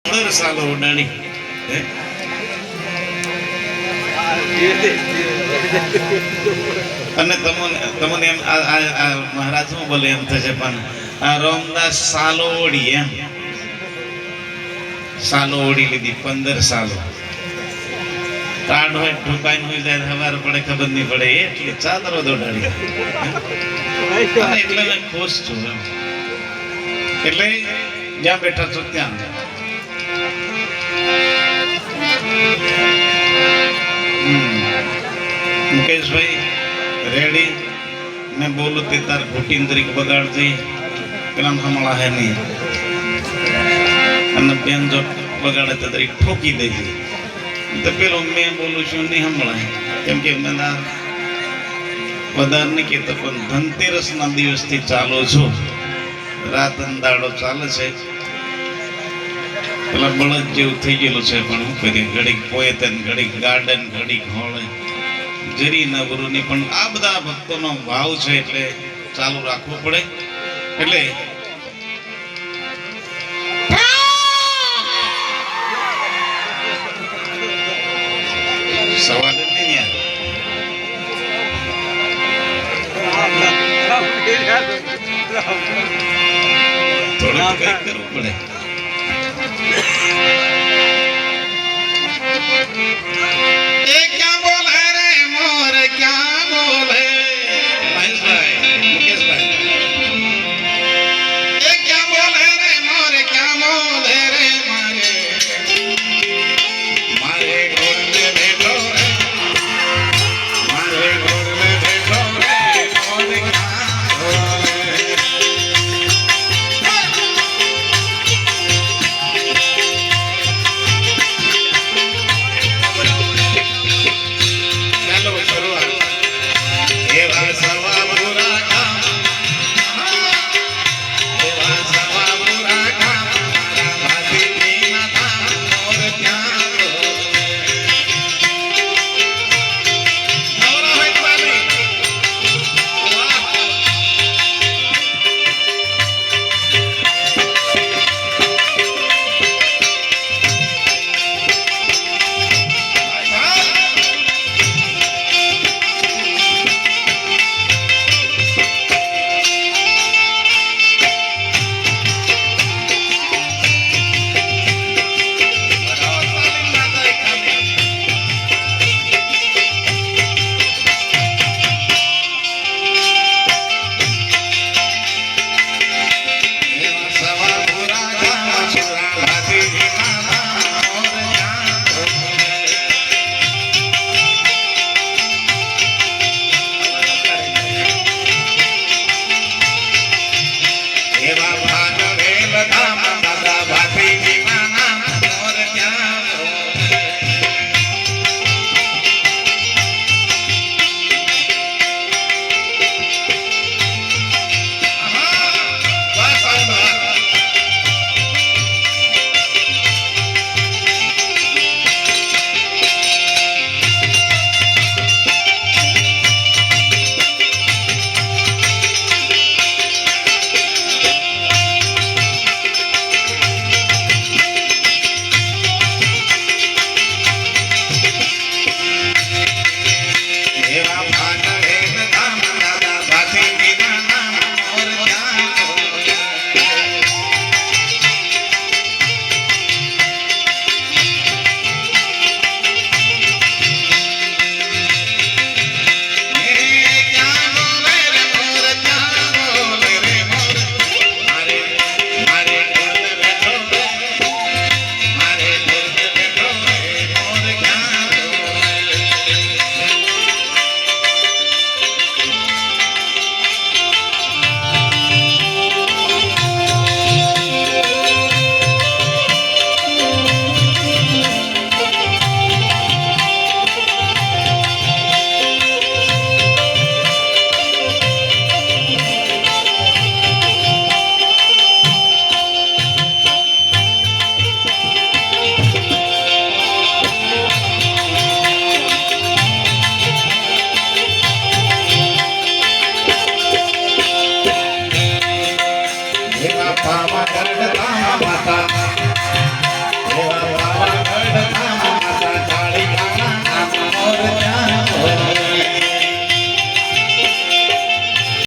15 સાલો ઉડાડી અને તમને એમ મહારાજ શું બોલે એમ થશે પણ આ રામદાસ સાલો ઓડી એમ સાલો ઓડી લીધી 15 સાલો ટાઢ હોય ઠુકાઈ હોય જાય સવાર પડે ખબર નહીં પડે એટલી ચાદરો દોડાડી એટલે મેં ખુશ છું એટલે જ્યાં બેઠા છો ત્યાં મુકેશભાઈ રેડી મેં બોલું તે તાર ઘૂંટીન તરીકે બગાડતી પેલા હમણાં હે નહીં અને બેન જો બગાડે તો તરીકે ઠોકી દેજે તો પેલો મેં બોલું છું નહીં હમણાં કેમ કે મેં વધારે નહીં કહેતો પણ ધનતેરસના દિવસથી ચાલુ છું રાત દાડો ચાલે છે પેલા બળદ જેવું થઈ ગયેલું છે પણ હું કરીએ ઘડીક પોએતન ઘડીક ગાર્ડન ઘડીક હોળે જરી નવરું નહીં પણ આ બધા ભક્તોનો ભાવ છે એટલે ચાલુ રાખવું પડે એટલે સવાલ જ નહીં થોડું કઈ કરવું પડે क्या बोले रे मोर क्या बोले